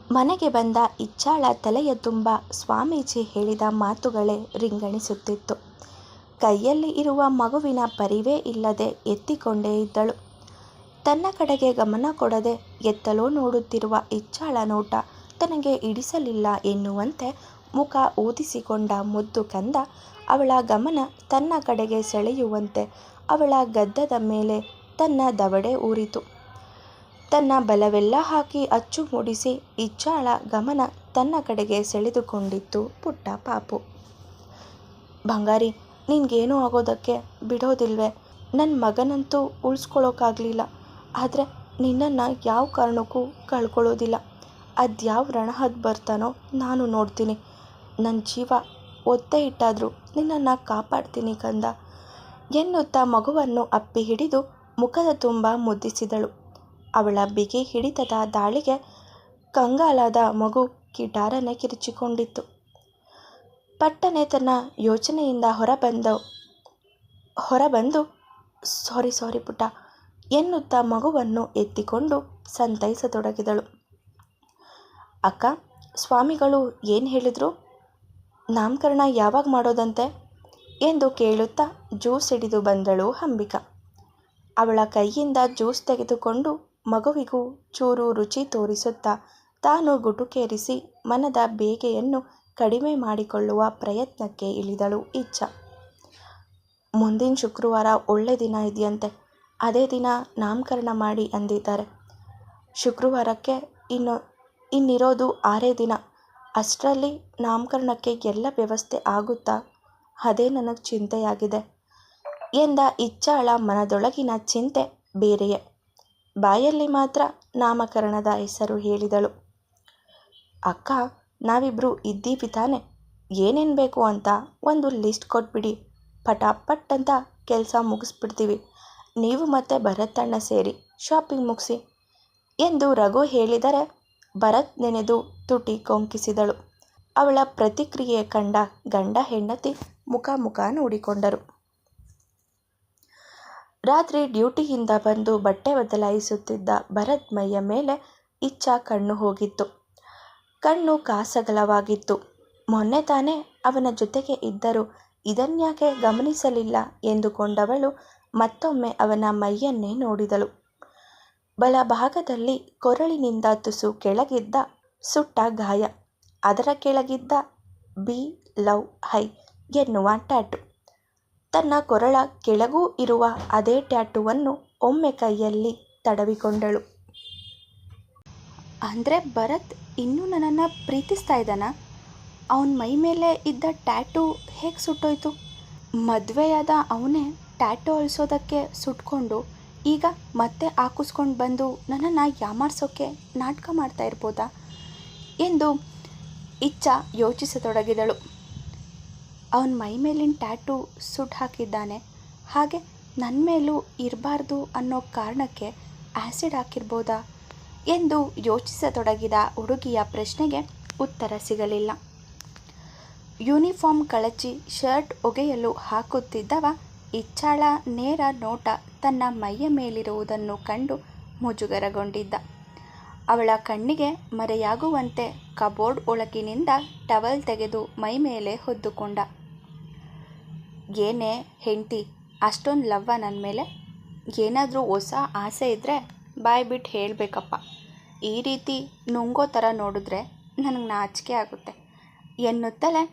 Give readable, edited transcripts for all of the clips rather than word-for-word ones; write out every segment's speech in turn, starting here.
ಮನೆಗೆ ಬಂದ ಇಚ್ಛಾಳ ತಲೆಯ ತುಂಬ ಸ್ವಾಮೀಜಿ ಹೇಳಿದ ಮಾತುಗಳೇ ರಿಂಗಣಿಸುತ್ತಿತ್ತು. ಕೈಯಲ್ಲಿ ಇರುವ ಮಗುವಿನ ಪರಿವೇ ಇಲ್ಲದೆ ಎತ್ತಿಕೊಂಡೇ ಇದ್ದಳು. ತನ್ನ ಕಡೆಗೆ ಗಮನ ಕೊಡದೆ ಎತ್ತಲೋ ನೋಡುತ್ತಿರುವ ಇಚ್ಛಾಳ ನೋಟ ತನಗೆ ಇಡಿಸಲಿಲ್ಲ ಎನ್ನುವಂತೆ ಮುಖ ಊದಿಸಿಕೊಂಡ ಮುದ್ದು ಕಂದ ಅವಳ ಗಮನ ತನ್ನ ಕಡೆಗೆ ಸೆಳೆಯುವಂತೆ ಅವಳ ಗದ್ದದ ಮೇಲೆ ತನ್ನ ದವಡೆ ಊರಿತು. ತನ್ನ ಬಲವೆಲ್ಲ ಹಾಕಿ ಅಚ್ಚು ಮೂಡಿಸಿ ಇಚ್ಛಾಳ ಗಮನ ತನ್ನ ಕಡೆಗೆ ಸೆಳೆದುಕೊಂಡಿತ್ತು ಪುಟ್ಟ ಪಾಪು. ಬಂಗಾರಿ, ನಿನ್ಗೇನೂ ಆಗೋದಕ್ಕೆ ಬಿಡೋದಿಲ್ವೇ? ನನ್ನ ಮಗನಂತೂ ಉಳಿಸ್ಕೊಳ್ಳೋಕ್ಕಾಗಲಿಲ್ಲ, ಆದರೆ ನಿನ್ನನ್ನು ಯಾವ ಕಾರಣಕ್ಕೂ ಕಳ್ಕೊಳ್ಳೋದಿಲ್ಲ. ಅದ್ಯಾವ ರಣಹದ್ದು ಬರ್ತಾನೋ ನಾನು ನೋಡ್ತೀನಿ. ನನ್ನ ಜೀವ ಒತ್ತೆ ಇಟ್ಟಾದರೂ ನಿನ್ನನ್ನು ಕಾಪಾಡ್ತೀನಿ ಕಂದ ಎನ್ನುತ್ತಾ ಮಗುವನ್ನು ಅಪ್ಪಿ ಹಿಡಿದು ಮುಖದ ತುಂಬ ಮುದ್ದಿಸಿದಳು. ಅವಳ ಬಿಗಿ ಹಿಡಿತದ ದಾಳಿಗೆ ಕಂಗಾಲಾದ ಮಗು ಕಿಟಾರನೆ ಕಿರುಚಿಕೊಂಡಿತ್ತು. ಪಟ್ಟನೆ ತನ್ನ ಯೋಚನೆಯಿಂದ ಹೊರಬಂದು ಸಾರಿ ಪುಟ್ಟ ಎನ್ನುತ್ತಾ ಮಗುವನ್ನು ಎತ್ತಿಕೊಂಡು ಸಂತೈಸತೊಡಗಿದಳು. ಅಕ್ಕ, ಸ್ವಾಮಿಗಳು ಏನು ಹೇಳಿದ್ರು? ನಾಮಕರಣ ಯಾವಾಗ ಮಾಡೋದಂತೆ ಎಂದು ಕೇಳುತ್ತಾ ಜ್ಯೂಸ್ ಹಿಡಿದು ಬಂದಳು ಅಂಬಿಕಾ. ಅವಳ ಕೈಯಿಂದ ಜ್ಯೂಸ್ ತೆಗೆದುಕೊಂಡು ಮಗುವಿಗೂ ಚೂರು ರುಚಿ ತೋರಿಸುತ್ತಾ ತಾನು ಗುಟುಕೇರಿಸಿ ಮನದ ಬೇಗೆಯನ್ನು ಕಡಿಮೆ ಮಾಡಿಕೊಳ್ಳುವ ಪ್ರಯತ್ನಕ್ಕೆ ಇಳಿದಳು ಇಚ್ಛಾ. ಮುಂದಿನ ಶುಕ್ರವಾರ ಒಳ್ಳೆ ದಿನ ಇದೆಯಂತೆ. ಅದೇ ದಿನ ನಾಮಕರಣ ಮಾಡಿ ಅಂದಿದ್ದಾರೆ. ಶುಕ್ರವಾರಕ್ಕೆ ಇನ್ನಿರೋದು 6 ದಿನ. ಅಷ್ಟರಲ್ಲಿ ನಾಮಕರಣಕ್ಕೆ ಎಲ್ಲ ವ್ಯವಸ್ಥೆ ಆಗುತ್ತಾ? ಅದೇ ನನಗೆ ಚಿಂತೆಯಾಗಿದೆ ಎಂದ ಇಚ್ಛಾಳ ಮನದೊಳಗಿನ ಚಿಂತೆ ಬೇರೆಯೇ. ಬಾಯಲ್ಲಿ ಮಾತ್ರ ನಾಮಕರಣದ ಹೆಸರು ಹೇಳಿದಳು. ಅಕ್ಕ, ನಾವಿಬ್ಬರು ಇದ್ದೀವಿ ತಾನೆ? ಏನೇನು ಬೇಕು ಅಂತ ಒಂದು ಲಿಸ್ಟ್ ಕೊಟ್ಬಿಡಿ. ಪಟಾಪಟ್ ಅಂತ ಕೆಲಸ ಮುಗಿಸ್ಬಿಡ್ತೀವಿ. ನೀವು ಮತ್ತು ಭರತ್ ಅಣ್ಣ ಸೇರಿ ಶಾಪಿಂಗ್ ಮುಗಿಸಿ ಎಂದು ರಘು ಹೇಳಿದರೆ ಭರತ್ ನೆನೆದು ತುಟಿ ಕೊಂಕಿಸಿದಳು. ಅವಳ ಪ್ರತಿಕ್ರಿಯೆ ಕಂಡ ಗಂಡ ಹೆಂಡತಿ ಮುಖ ನೋಡಿಕೊಂಡರು. ರಾತ್ರಿ ಡ್ಯೂಟಿಯಿಂದ ಬಂದು ಬಟ್ಟೆ ಬದಲಾಯಿಸುತ್ತಿದ್ದ ಭರತ್ ಮೈಯ ಮೇಲೆ ಇಚ್ಛಾ ಕಣ್ಣು ಹೋಗಿತ್ತು. ಕಣ್ಣು ಕಾಸಗಲವಾಗಿತ್ತು. ಮೊನ್ನೆ ತಾನೇ ಅವನ ಜೊತೆಗೆ ಇದ್ದರೂ ಇದನ್ಯಾಕೆ ಗಮನಿಸಲಿಲ್ಲ ಎಂದುಕೊಂಡವಳು ಮತ್ತೊಮ್ಮೆ ಅವನ ಮೈಯನ್ನೇ ನೋಡಿದಳು. ಬಲಭಾಗದಲ್ಲಿ ಕೊರಳಿನಿಂದ ತುಸು ಕೆಳಗಿದ್ದ ಸುಟ್ಟ ಗಾಯ, ಅದರ ಕೆಳಗಿದ್ದ ಬಿ ಲವ್ ಹೈ ಎನ್ನುವ ಟ್ಯಾಟು. ತನ್ನ ಕೊರಳ ಕೆಳಗೂ ಇರುವ ಅದೇ ಟ್ಯಾಟುವನ್ನು ಒಮ್ಮೆ ಕೈಯಲ್ಲಿ ತಡವಿಕೊಂಡಳು. ಅಂದರೆ ಭರತ್ ಇನ್ನೂ ನನ್ನನ್ನು ಪ್ರೀತಿಸ್ತಾ ಇದ್ದಾನಾ? ಅವನ ಮೈ ಮೇಲೆ ಇದ್ದ ಟ್ಯಾಟು ಹೇಗೆ ಸುಟ್ಟೋಯ್ತು? ಮದುವೆಯಾದ ಅವನೇ ಟ್ಯಾಟು ಅಳಿಸೋದಕ್ಕೆ ಸುಟ್ಕೊಂಡು ಈಗ ಮತ್ತೆ ಹಾಕಿಸ್ಕೊಂಡು ಬಂದು ನನ್ನನ್ನು ಯಾಮಾರಿಸೋಕ್ಕೆ ನಾಟಕ ಮಾಡ್ತಾ ಇರ್ಬೋದಾ ಎಂದು ಇಚ್ಛಾ ಯೋಚಿಸತೊಡಗಿದಳು. ಅವನ ಮೈ ಮೇಲಿನ ಟ್ಯಾಟು ಸುಟ್ಟು ಹಾಕಿದ್ದಾನೆ, ಹಾಗೆ ನನ್ನ ಮೇಲೂ ಇರಬಾರ್ದು ಅನ್ನೋ ಕಾರಣಕ್ಕೆ ಆ್ಯಸಿಡ್ ಹಾಕಿರ್ಬೋದಾ ಎಂದು ಯೋಚಿಸತೊಡಗಿದ ಹುಡುಗಿಯ ಪ್ರಶ್ನೆಗೆ ಉತ್ತರ ಸಿಗಲಿಲ್ಲ. ಯೂನಿಫಾರ್ಮ್ ಕಳಚಿ ಶರ್ಟ್ ಒಗೆಯಲು ಹಾಕುತ್ತಿದ್ದವ ಇಚ್ಛಾಳ ನೇರ ನೋಟ ತನ್ನ ಮೈಯ ಮೇಲಿರುವುದನ್ನು ಕಂಡು ಮುಜುಗರಗೊಂಡಿದ್ದ. ಅವಳ ಕಣ್ಣಿಗೆ ಮರೆಯಾಗುವಂತೆ ಕಬೋರ್ಡ್ ಒಳಗಿನಿಂದ ಟವಲ್ ತೆಗೆದು ಮೈ ಮೇಲೆ ಹೊದ್ದುಕೊಂಡ. ಏನೇ ಹೆಂಡ್ತಿ, ಅಷ್ಟೊಂದು ಲವ್ವ ನನ್ನ ಮೇಲೆ? ಏನಾದರೂ ಹೊಸ ಆಸೆ ಇದ್ದರೆ ಬಾಯ್ಬಿಟ್ಟು ಹೇಳಬೇಕಪ್ಪ. ಈ ರೀತಿ ನುಂಗೋ ಥರ ನೋಡಿದ್ರೆ ನನಗೆ ನಾಚಿಕೆ ಆಗುತ್ತೆ ಎನ್ನುತ್ತಲೇ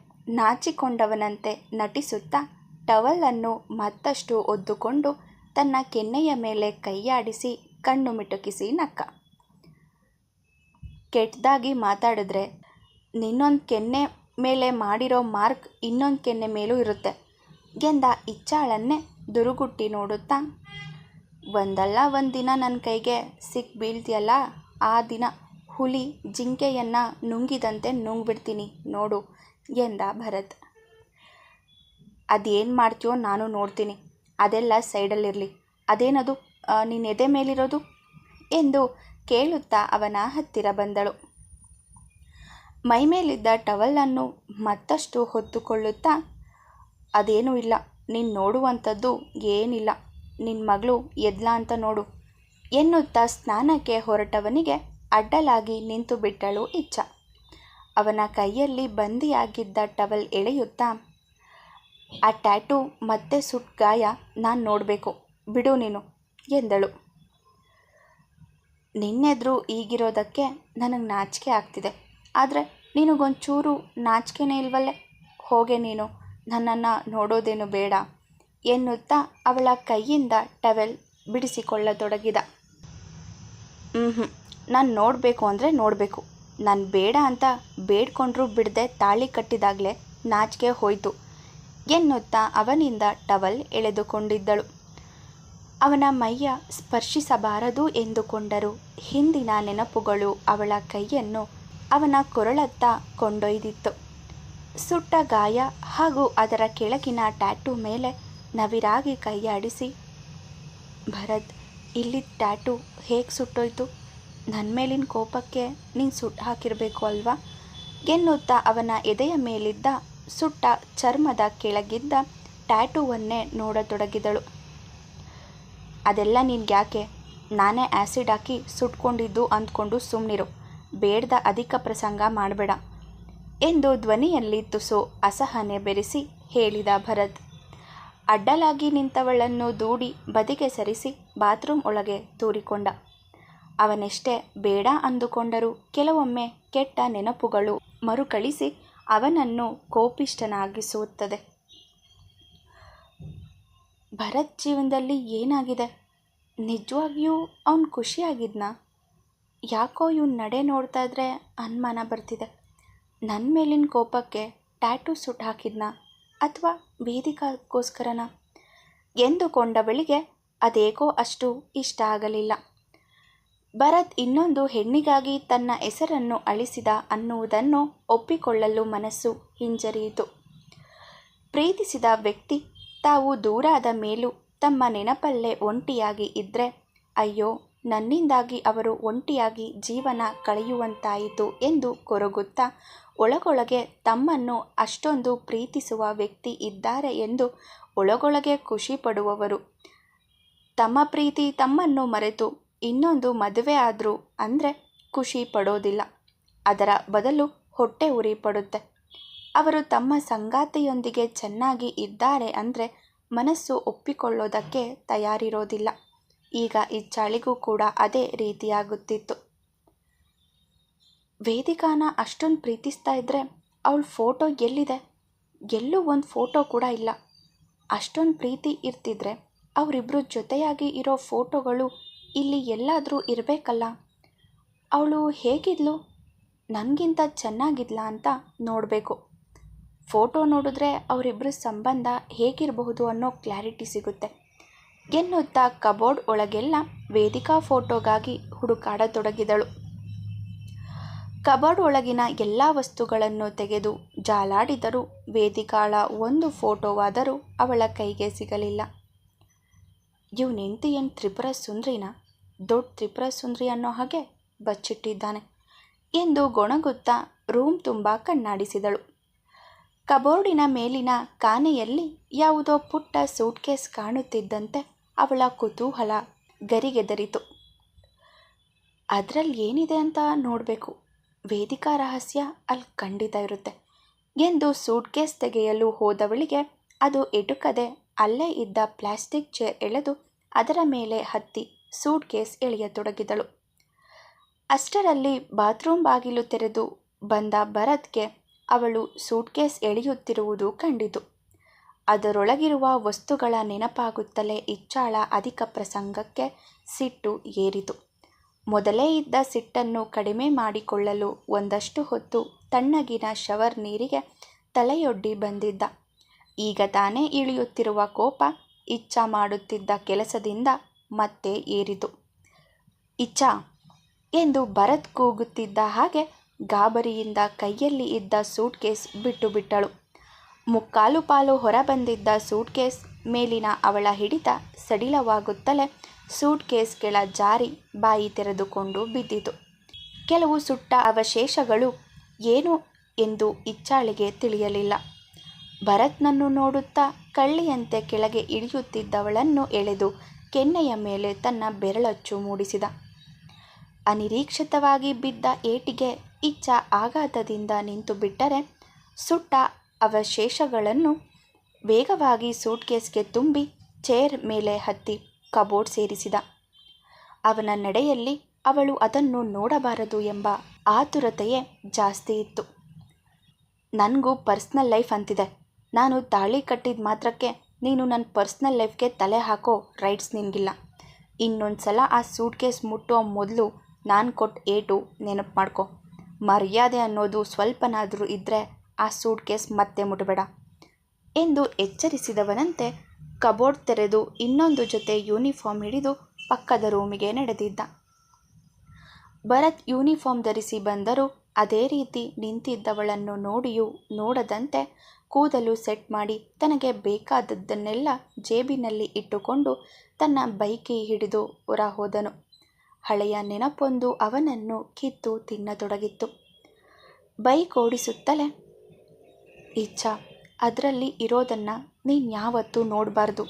ನಾಚಿಕೊಂಡವನಂತೆ ನಟಿಸುತ್ತಾ ಟವಲನ್ನು ಮತ್ತಷ್ಟು ಒದ್ದುಕೊಂಡು ತನ್ನ ಕೆನ್ನೆಯ ಮೇಲೆ ಕೈಯಾಡಿಸಿ ಕಣ್ಣು ಮಿಟುಕಿಸಿ ನಕ್ಕ. ಕೆಟ್ಟದಾಗಿ ಮಾತಾಡಿದ್ರೆ ನಿನ್ನೊಂದು ಕೆನ್ನೆ ಮೇಲೆ ಮಾಡಿರೋ ಮಾರ್ಕ್ ಇನ್ನೊಂದು ಕೆನ್ನೆ ಮೇಲೂ ಇರುತ್ತೆ ಎಂದ ಇಚ್ಛಾಳನ್ನೇ ದುರುಗುಟ್ಟಿ ನೋಡುತ್ತಾ, ಒಂದಲ್ಲ ಒಂದು ದಿನ ನನ್ನ ಕೈಗೆ ಸಿಕ್ ಬೀಳ್ತಿಯಲ್ಲ, ಆ ದಿನ ಹುಲಿ ಜಿಂಕೆಯನ್ನು ನುಂಗಿದಂತೆ ನುಂಗ್ಬಿಡ್ತೀನಿ ನೋಡು ಎಂದ ಭರತ್. ಅದೇನು ಮಾಡ್ತೀಯೋ ನಾನು ನೋಡ್ತೀನಿ, ಅದೆಲ್ಲ ಸೈಡಲ್ಲಿರಲಿ. ಅದೇನದು ನಿನ್ನ ಎದೆ ಮೇಲಿರೋದು ಎಂದು ಕೇಳುತ್ತಾ ಅವನ ಹತ್ತಿರ ಬಂದಳು. ಮೈಮೇಲಿದ್ದ ಟವಲನ್ನು ಮತ್ತಷ್ಟು ಹೊತ್ತುಕೊಳ್ಳುತ್ತಾ, ಅದೇನೂ ಇಲ್ಲ, ನೀನು ನೋಡುವಂಥದ್ದು ಏನಿಲ್ಲ, ನಿನ್ನ ಮಗಳು ಎದ್ಲಾ ಅಂತ ನೋಡು ಎನ್ನುತ್ತಾ ಸ್ನಾನಕ್ಕೆ ಹೊರಟವನಿಗೆ ಅಡ್ಡಲಾಗಿ ನಿಂತು ಬಿಟ್ಟಳು ಇಚ್ಛಾ. ಅವನ ಕೈಯಲ್ಲಿ ಬಂದಿಯಾಗಿದ್ದ ಟವಲ್ ಎಳೆಯುತ್ತಾ, ಆ ಟ್ಯಾಟೂ ಮತ್ತೆ ಸುಟ್ಟ ಗಾಯ ನಾನು ನೋಡಬೇಕು, ಬಿಡು ನೀನು ಎಂದಳು. ನಿನ್ನೆದ್ರು ಈಗಿರೋದಕ್ಕೆ ನನಗೆ ನಾಚಿಕೆ ಆಗ್ತಿದೆ. ಆದರೆ ನಿನಗೊಂಚೂರು ನಾಚಿಕೆನೇ ಇಲ್ವಲ್ಲೇ, ಹೋಗೆ ನೀನು, ನನ್ನನ್ನು ನೋಡೋದೇನು ಬೇಡ ಎನ್ನುತ್ತಾ ಅವಳ ಕೈಯಿಂದ ಟವೆಲ್ ಬಿಡಿಸಿಕೊಳ್ಳತೊಡಗಿದ. ನಾನು ನೋಡಬೇಕು ಅಂದರೆ ನೋಡಬೇಕು, ನಾನು ಬೇಡ ಅಂತ ಬೇಡ್ಕೊಂಡ್ರೂ ಬಿಡದೆ ತಾಳಿ ಕಟ್ಟಿದಾಗಲೇ ನಾಚಿಕೆ ಹೋಯಿತು ಎನ್ನುತ್ತಾ ಅವನಿಂದ ಟವಲ್ ಎಳೆದುಕೊಂಡಿದ್ದಳು. ಅವನ ಮೈಯ ಸ್ಪರ್ಶಿಸಬಾರದು ಎಂದುಕೊಂಡರೂ ಹಿಂದಿನ ನೆನಪುಗಳು ಅವಳ ಕೈಯನ್ನು ಅವನ ಕೊರಳತ್ತ ಕೊಂಡೊಯ್ದಿತ್ತು. ಸುಟ್ಟ ಗಾಯ ಹಾಗೂ ಅದರ ಕೆಳಗಿನ ಟ್ಯಾಟೂ ಮೇಲೆ ನವಿರಾಗಿ ಕೈಯಾಡಿಸಿ, ಭರತ್, ಇಲ್ಲಿ ಟ್ಯಾಟೂ ಹೇಗೆ ಸುಟ್ಟೋಯ್ತು? ನನ್ನ ಮೇಲಿನ ಕೋಪಕ್ಕೆ ನೀನು ಸುಟ್ಟು ಹಾಕಿರಬೇಕು ಅಲ್ವಾ ಎನ್ನುತ್ತಾ ಅವನ ಎದೆಯ ಮೇಲಿದ್ದ ಸುಟ್ಟ ಚರ್ಮದ ಕೆಳಗಿದ್ದ ಟ್ಯಾಟೂವನ್ನೇ ನೋಡತೊಡಗಿದಳು. ಅದೆಲ್ಲ ನಿನ್ಗ್ಯಾಕೆ? ನಾನೇ ಆ್ಯಸಿಡ್ ಹಾಕಿ ಸುಟ್ಕೊಂಡಿದ್ದು ಅಂದ್ಕೊಂಡು ಸುಮ್ಮನಿರು, ಬೇಡ್ದ ಅಧಿಕ ಪ್ರಸಂಗ ಮಾಡಬೇಡ ಎಂದು ಧ್ವನಿಯಲ್ಲಿ ತುಸು ಅಸಹನೆ ಬೆರೆಸಿ ಹೇಳಿದ ಭರತ್. ಅಡ್ಡಲಾಗಿ ನಿಂತವಳನ್ನು ದೂಡಿ ಬದಿಗೆ ಸರಿಸಿ ಬಾತ್ರೂಮ್ ಒಳಗೆ ತೂರಿಕೊಂಡ. ಅವನೆಷ್ಟೇ ಬೇಡ ಅಂದುಕೊಂಡರೂ ಕೆಲವೊಮ್ಮೆ ಕೆಟ್ಟ ನೆನಪುಗಳು ಮರುಕಳಿಸಿ ಅವನನ್ನು ಕೋಪಿಷ್ಠನಾಗಿಸುತ್ತದೆ. ಭರತ್ ಜೀವನದಲ್ಲಿ ಏನಾಗಿದೆ? ನಿಜವಾಗಿಯೂ ಅವನು ಖುಷಿಯಾಗಿದ್ನಾ? ಯಾಕೋ ಇವನ ನಡೆ ನೋಡ್ತಾ ಇದ್ರೆ ಅನುಮಾನ ಬರ್ತಿದೆ. ನನ್ನ ಮೇಲಿನ ಕೋಪಕ್ಕೆ ಟ್ಯಾಟೂ ಸುಟ್ಟು ಹಾಕಿದ್ನಾ ಅಥವಾ ವೇದಿಕಾಗೋಸ್ಕರನಾ ಎಂದುಕೊಂಡವಳಿಗೆ ಅದೇಕೋ ಅಷ್ಟು ಇಷ್ಟ ಆಗಲಿಲ್ಲ. ಭರತ್ ಇನ್ನೊಂದು ಹೆಣ್ಣಿಗಾಗಿ ತನ್ನ ಹೆಸರನ್ನು ಅಳಿಸಿದ ಅನ್ನುವುದನ್ನು ಒಪ್ಪಿಕೊಳ್ಳಲು ಮನಸ್ಸು ಹಿಂಜರಿಯಿತು. ಪ್ರೀತಿಸಿದ ವ್ಯಕ್ತಿ ತಾವು ದೂರಾದ ಮೇಲೂ ತಮ್ಮ ನೆನಪಲ್ಲೇ ಒಂಟಿಯಾಗಿ ಇದ್ದರೆ, ಅಯ್ಯೋ ನನ್ನಿಂದಾಗಿ ಅವರು ಒಂಟಿಯಾಗಿ ಜೀವನ ಕಳೆಯುವಂತಾಯಿತು ಎಂದು ಕೊರಗುತ್ತಾ ಒಳಗೊಳಗೆ ತಮ್ಮನ್ನು ಅಷ್ಟೊಂದು ಪ್ರೀತಿಸುವ ವ್ಯಕ್ತಿ ಇದ್ದಾರೆ ಎಂದು ಒಳಗೊಳಗೆ ಖುಷಿ ಪಡುವವರು ತಮ್ಮ ಪ್ರೀತಿ ತಮ್ಮನ್ನು ಮರೆತು ಇನ್ನೊಂದು ಮದುವೆ ಆದರೂ ಅಂದರೆ ಖುಷಿ ಪಡೋದಿಲ್ಲ. ಅದರ ಬದಲು ಹೊಟ್ಟೆ ಉರಿ ಪಡುತ್ತೆ. ಅವರು ತಮ್ಮ ಸಂಗಾತಿಯೊಂದಿಗೆ ಚೆನ್ನಾಗಿ ಇದ್ದಾರೆ ಅಂದರೆ ಮನಸ್ಸು ಒಪ್ಪಿಕೊಳ್ಳೋದಕ್ಕೆ ತಯಾರಿರೋದಿಲ್ಲ. ಈಗ ಇಚ್ಛಾಳಿಗೂ ಕೂಡ ಅದೇ ರೀತಿಯಾಗುತ್ತಿತ್ತು. ವೇದಿಕಾನ ಅಷ್ಟೊಂದು ಪ್ರೀತಿಸ್ತಾ ಇದ್ದರೆ ಅವಳ ಫೋಟೋ ಎಲ್ಲಿದೆ? ಎಲ್ಲೂ ಒಂದು ಫೋಟೋ ಕೂಡ ಇಲ್ಲ. ಅಷ್ಟೊಂದು ಪ್ರೀತಿ ಇರ್ತಿದ್ರೆ ಅವರಿಬ್ಬರು ಜೊತೆಯಾಗಿ ಇರೋ ಫೋಟೋಗಳು ಇಲ್ಲಿ ಎಲ್ಲಾದರೂ ಇರಬೇಕಲ್ಲ. ಅವಳು ಹೇಗಿದ್ಲು? ನನಗಿಂತ ಚೆನ್ನಾಗಿದ್ಲಾ ಅಂತ ನೋಡಬೇಕು. ಫೋಟೋ ನೋಡಿದ್ರೆ ಅವರಿಬ್ಬರ ಸಂಬಂಧ ಹೇಗಿರಬಹುದು ಅನ್ನೋ ಕ್ಲಾರಿಟಿ ಸಿಗುತ್ತೆ ಎನ್ನುತ್ತಾ ಕಬೋರ್ಡ್ ಒಳಗೆಲ್ಲ ವೇದಿಕಾ ಫೋಟೋಗಾಗಿ ಹುಡುಕಾಡತೊಡಗಿದಳು. ಕಬೋರ್ಡ್ ಒಳಗಿನ ಎಲ್ಲ ವಸ್ತುಗಳನ್ನು ತೆಗೆದು ಜಾಲಾಡಿದರೂ ವೇದಿಕಾಳ ಒಂದು ಫೋಟೋವಾದರೂ ಅವಳ ಕೈಗೆ ಸಿಗಲಿಲ್ಲ. ಇವನ ಹೆಂಡತಿ ಏನು ತ್ರಿಪುರ ಸುಂದ್ರಿನ? ದೊಡ್ಡ ತ್ರಿಪುರ ಸುಂದ್ರಿ ಅನ್ನೋ ಹಾಗೆ ಬಚ್ಚಿಟ್ಟಿದ್ದಾನೆ ಎಂದು ಗೊಣಗುತ್ತಾ ರೂಮ್ ತುಂಬ ಕಣ್ಣಾಡಿಸಿದಳು. ಕಬೋರ್ಡಿನ ಮೇಲಿನ ಕಾನೆಯಲ್ಲಿ ಯಾವುದೋ ಪುಟ್ಟ ಸೂಟ್ಕೇಸ್ ಕಾಣುತ್ತಿದ್ದಂತೆ ಅವಳ ಕುತೂಹಲ ಗರಿಗೆದರಿತು. ಅದರಲ್ಲಿ ಏನಿದೆ ಅಂತ ನೋಡಬೇಕು. ವೇದಿಕಾ ರಹಸ್ಯ ಅಲ್ಲಿ ಖಂಡಿತ ಇರುತ್ತೆ ಎಂದು ಸೂಟ್ಕೇಸ್ ತೆಗೆಯಲು ಹೋದವಳಿಗೆ ಅದು ಎಟುಕದೆ ಅಲ್ಲೇ ಇದ್ದ ಪ್ಲಾಸ್ಟಿಕ್ ಚೇರ್ ಎಳೆದು ಅದರ ಮೇಲೆ ಹತ್ತಿ ಸೂಟ್ಕೇಸ್ ಎಳೆಯತೊಡಗಿದಳು. ಅಷ್ಟರಲ್ಲಿ ಬಾತ್ರೂಮ್ ಬಾಗಿಲು ತೆರೆದು ಬಂದ ಭರತ್ಗೆ ಅವಳು ಸೂಟ್ಕೇಸ್ ಎಳೆಯುತ್ತಿರುವುದು ಕಂಡಿತು. ಅದರೊಳಗಿರುವ ವಸ್ತುಗಳ ನೆನಪಾಗುತ್ತಲೇ ಇಚ್ಛಾಳ ಅಧಿಕ ಪ್ರಸಂಗಕ್ಕೆ ಸಿಟ್ಟು ಏರಿತು. ಮೊದಲೇ ಇದ್ದ ಸಿಟ್ಟನ್ನು ಕಡಿಮೆ ಮಾಡಿಕೊಳ್ಳಲು ಒಂದಷ್ಟು ಹೊತ್ತು ತಣ್ಣಗಿನ ಶವರ್ ನೀರಿಗೆ ತಲೆಯೊಡ್ಡಿ ಬಂದಿದ್ದ. ಈಗ ತಾನೇ ಇಳಿಯುತ್ತಿರುವ ಕೋಪ ಇಚ್ಛಾ ಮಾಡುತ್ತಿದ್ದ ಕೆಲಸದಿಂದ ಮತ್ತೆ ಏರಿತು. ಇಚ್ಛಾ ಎಂದು ಭರತ್ ಕೂಗುತ್ತಿದ್ದ ಹಾಗೆ ಗಾಬರಿಯಿಂದ ಕೈಯಲ್ಲಿ ಇದ್ದ ಸೂಟ್ಕೇಸ್ ಬಿಟ್ಟು ಬಿಟ್ಟಳು. ಮುಕ್ಕಾಲು ಪಾಲು ಹೊರಬಂದಿದ್ದ ಸೂಟ್ಕೇಸ್ ಮೇಲಿನ ಅವಳ ಹಿಡಿತ ಸಡಿಲವಾಗುತ್ತಲೇ ಸೂಟ್ಕೇಸ್ ಕೆಳ ಜಾರಿ ಬಾಯಿ ತೆರೆದುಕೊಂಡು ಬಿದ್ದಿತು. ಕೆಲವು ಸುಟ್ಟ ಅವಶೇಷಗಳು ಏನು ಎಂದು ಇಚ್ಛಾಳಿಗೆ ತಿಳಿಯಲಿಲ್ಲ. ಭರತ್ನನ್ನು ನೋಡುತ್ತಾ ಕಳ್ಳಿಯಂತೆ ಕೆಳಗೆ ಇಳಿಯುತ್ತಿದ್ದವಳನ್ನು ಎಳೆದು ಕೆನ್ನೆಯ ಮೇಲೆ ತನ್ನ ಬೆರಳಚ್ಚು ಮೂಡಿಸಿದ. ಅನಿರೀಕ್ಷಿತವಾಗಿ ಬಿದ್ದ ಏಟಿಗೆ ಇಚ್ಛ ಆಘಾತದಿಂದ ನಿಂತು ಬಿಟ್ಟರೆ ಸುಟ್ಟ ಅವಶೇಷಗಳನ್ನು ವೇಗವಾಗಿ ಸೂಟ್ಕೇಸ್ಗೆ ತುಂಬಿ ಚೇರ್ ಮೇಲೆ ಹತ್ತಿ ಕಬೋರ್ಡ್ ಸೇರಿಸಿದ. ಅವನ ನಡೆಯಲ್ಲಿ ಅವಳು ಅದನ್ನು ನೋಡಬಾರದು ಎಂಬ ಆತುರತೆಯೇ ಜಾಸ್ತಿ ಇತ್ತು. ನನಗೂ ಪರ್ಸ್ನಲ್ ಲೈಫ್ ಅಂತಿದೆ. ನಾನು ತಾಳಿ ಕಟ್ಟಿದ ಮಾತ್ರಕ್ಕೆ ನೀನು ನನ್ನ ಪರ್ಸ್ನಲ್ ಲೈಫ್ಗೆ ತಲೆ ಹಾಕೋ ರೈಟ್ಸ್ ನಿನಗಿಲ್ಲ. ಇನ್ನೊಂದು ಸಲ ಆ ಸೂಟ್ಕೇಸ್ ಮುಟ್ಟೋ ಮೊದಲು ನಾನು ಕೊಟ್ಟ ಏಟು ನೆನಪು ಮಾಡ್ಕೊ. ಮರ್ಯಾದೆ ಅನ್ನೋದು ಸ್ವಲ್ಪನಾದರೂ ಇದ್ದರೆ ಆ ಸೂಟ್ಕೇಸ್ ಮತ್ತೆ ಮುಟ್ಟಬೇಡ ಎಂದು ಎಚ್ಚರಿಸಿದವನಂತೆ ಕಬೋರ್ಡ್ ತೆರೆದು ಇನ್ನೊಂದು ಜೊತೆ ಯೂನಿಫಾರ್ಮ್ ಹಿಡಿದು ಪಕ್ಕದ ರೂಮಿಗೆ ನಡೆದಿದ್ದ. ಭರತ್ ಯೂನಿಫಾರ್ಮ್ ಧರಿಸಿ ಬಂದರೂ ಅದೇ ರೀತಿ ನಿಂತಿದ್ದವಳನ್ನು ನೋಡಿಯೂ ನೋಡದಂತೆ ಕೂದಲು ಸೆಟ್ ಮಾಡಿ ತನಗೆ ಬೇಕಾದದ್ದನ್ನೆಲ್ಲ ಜೇಬಿನಲ್ಲಿ ಇಟ್ಟುಕೊಂಡು ತನ್ನ ಬೈಕಿ ಹಿಡಿದು ಹೊರ ಹೋದನು. ಹಳೆಯ ನೆನಪೊಂದು ಅವನನ್ನು ಕಿತ್ತು ತಿನ್ನತೊಡಗಿತ್ತು. ಬೈಕ್ ಓಡಿಸುತ್ತಲೇ, ಇಚ್ಛಾ, ಅದರಲ್ಲಿ ಇರೋದನ್ನು ನೀನು ಯಾವತ್ತೂ ನೋಡಬಾರ್ದು.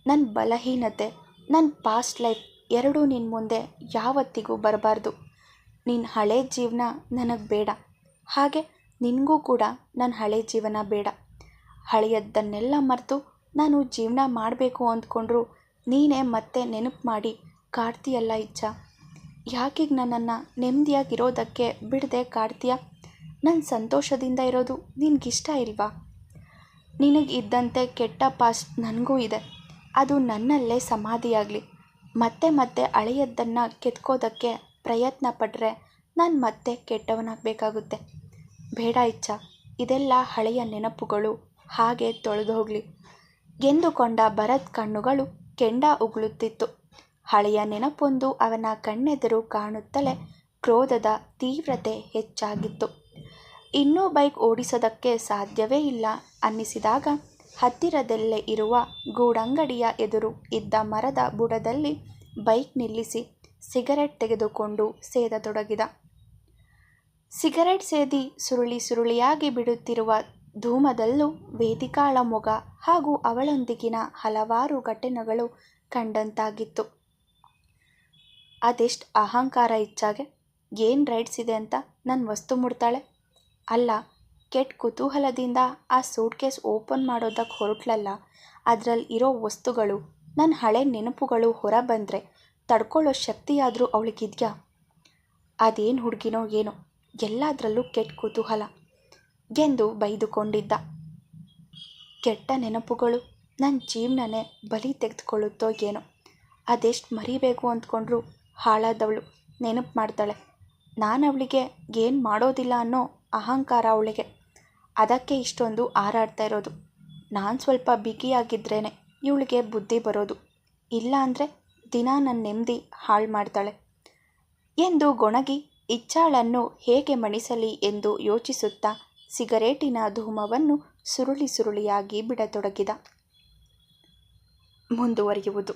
ನನ್ನ ಬಲಹೀನತೆ, ನನ್ನ ಪಾಸ್ಟ್ ಲೈಫ್ ಎರಡೂ ನಿನ್ನ ಮುಂದೆ ಯಾವತ್ತಿಗೂ ಬರಬಾರ್ದು. ನಿನ್ನ ಹಳೆ ಜೀವನ ನನಗೆ ಬೇಡ, ಹಾಗೆ ನಿನಗೂ ಕೂಡ ನನ್ನ ಹಳೆ ಜೀವನ ಬೇಡ. ಹಳೆಯದ್ದನ್ನೆಲ್ಲ ಮರೆತು ನಾನು ಜೀವನ ಮಾಡಬೇಕು ಅಂದ್ಕೊಂಡ್ರು ನೀನೇ ಮತ್ತೆ ನೆನಪು ಮಾಡಿ ಕಾಡ್ತೀಯಲ್ಲ ಇಚ್ಛಾ. ಯಾಕೀಗ ನನ್ನನ್ನು ನೆಮ್ಮದಿಯಾಗಿರೋದಕ್ಕೆ ಬಿಡದೆ ಕಾಡ್ತೀಯ? ನನ್ನ ಸಂತೋಷದಿಂದ ಇರೋದು ನಿನಗಿಷ್ಟ ಇಲ್ವಾ? ನಿನಗೆ ಇದ್ದಂತೆ ಕೆಟ್ಟ ಪಾಸ್ಟ್ ನನಗೂ ಇದೆ. ಅದು ನನ್ನಲ್ಲೇ ಸಮಾಧಿಯಾಗಲಿ. ಮತ್ತೆ ಮತ್ತೆ ಹಳೆಯದ್ದನ್ನು ಕೆತ್ಕೋದಕ್ಕೆ ಪ್ರಯತ್ನ ಪಟ್ಟರೆ ನಾನು ಮತ್ತೆ ಕೆಟ್ಟವನಾಗಬೇಕಾಗುತ್ತೆ. ಬೇಡ ಇಚ್ಛಾ, ಇದೆಲ್ಲ ಹಳೆಯ ನೆನಪುಗಳು, ಹಾಗೆ ತೊಳೆದು ಹೋಗಲಿ ಎಂದುಕೊಂಡ ಭರತ್ ಕಣ್ಣುಗಳು ಕೆಂಡ ಉಗುಳುತ್ತಿತ್ತು. ಹಳೆಯ ನೆನಪೊಂದು ಅವನ ಕಣ್ಣೆದುರು ಕಾಣುತ್ತಲೇ ಕ್ರೋಧದ ತೀವ್ರತೆ ಹೆಚ್ಚಾಗಿತ್ತು. ಇನ್ನೂ ಬೈಕ್ ಓಡಿಸೋದಕ್ಕೆ ಸಾಧ್ಯವೇ ಇಲ್ಲ ಅನ್ನಿಸಿದಾಗ ಹತ್ತಿರದಲ್ಲೇ ಇರುವ ಗೂಡಂಗಡಿಯ ಎದುರು ಇದ್ದ ಮರದ ಬುಡದಲ್ಲಿ ಬೈಕ್ ನಿಲ್ಲಿಸಿ ಸಿಗರೆಟ್ ತೆಗೆದುಕೊಂಡು ಸೇದತೊಡಗಿದ. ಸಿಗರೆಟ್ ಸೇದಿ ಸುರುಳಿ ಸುರುಳಿಯಾಗಿ ಬಿಡುತ್ತಿರುವ ಧೂಮದಲ್ಲೂ ವೇದಿಕಾಳ ಮೊಗ ಹಾಗೂ ಅವಳೊಂದಿಗಿನ ಹಲವಾರು ಘಟನೆಗಳು ಕಂಡಂತಾಗಿತ್ತು. ಅದೆಷ್ಟು ಅಹಂಕಾರ ಇಚ್ಛಾಗೆ! ಏನು ರೈಟ್ಸ್ ಇದೆ ಅಂತ ನನ್ನ ವಸ್ತು ಮುಡ್ತಾಳೆ? ಅಲ್ಲ, ಕೆಟ್ಟ ಕುತೂಹಲದಿಂದ ಆ ಸೂಟ್ಕೇಸ್ ಓಪನ್ ಮಾಡೋದಕ್ಕೆ ಹೊರಟ್ಲಲ್ಲ, ಅದರಲ್ಲಿ ಇರೋ ವಸ್ತುಗಳು, ನನ್ನ ಹಳೆ ನೆನಪುಗಳು ಹೊರ ಬಂದರೆ ತಡ್ಕೊಳ್ಳೋ ಶಕ್ತಿಯಾದರೂ ಅವಳಿಗಿದೆಯಾ? ಅದೇನು ಹುಡುಗಿನೋ ಏನೋ, ಎಲ್ಲದರಲ್ಲೂ ಕೆಟ್ಟ ಕುತೂಹಲ ಎಂದು ಬೈದುಕೊಂಡಿದ್ದ. ಕೆಟ್ಟ ನೆನಪುಗಳು ನನ್ನ ಜೀವನನೇ ಬಲಿ ತೆಗೆದುಕೊಳ್ಳುತ್ತೋ ಏನೋ. ಅದೆಷ್ಟು ಮರಿಬೇಕು ಅಂದ್ಕೊಂಡ್ರೂ ಹಾಳಾದವಳು ನೆನಪು ಮಾಡ್ತಾಳೆ. ನಾನು ಅವಳಿಗೆ ಏನು ಮಾಡೋದಿಲ್ಲ ಅನ್ನೋ ಅಹಂಕಾರ ಅವಳಿಗೆ. ಅದಕ್ಕೆ ಇಷ್ಟೊಂದು ಹಾರಾಡ್ತಾ ಇರೋದು. ನಾನು ಸ್ವಲ್ಪ ಬಿಗಿಯಾಗಿದ್ರೇ ಇವಳಿಗೆ ಬುದ್ಧಿ ಬರೋದು. ಇಲ್ಲ ಅಂದರೆ ದಿನ ನನ್ನ ನೆಮ್ಮದಿ ಹಾಳು ಮಾಡ್ತಾಳೆ ಎಂದು ಗೊಣಗಿ ಇಚ್ಛಾಳನ್ನು ಹೇಗೆ ಮಣಿಸಲಿ ಎಂದು ಯೋಚಿಸುತ್ತಾ ಸಿಗರೇಟಿನ ಧೂಮವನ್ನು ಸುರುಳಿ ಸುರುಳಿಯಾಗಿ ಬಿಡತೊಡಗಿದ. ಮುಂದುವರಿಯುವುದು.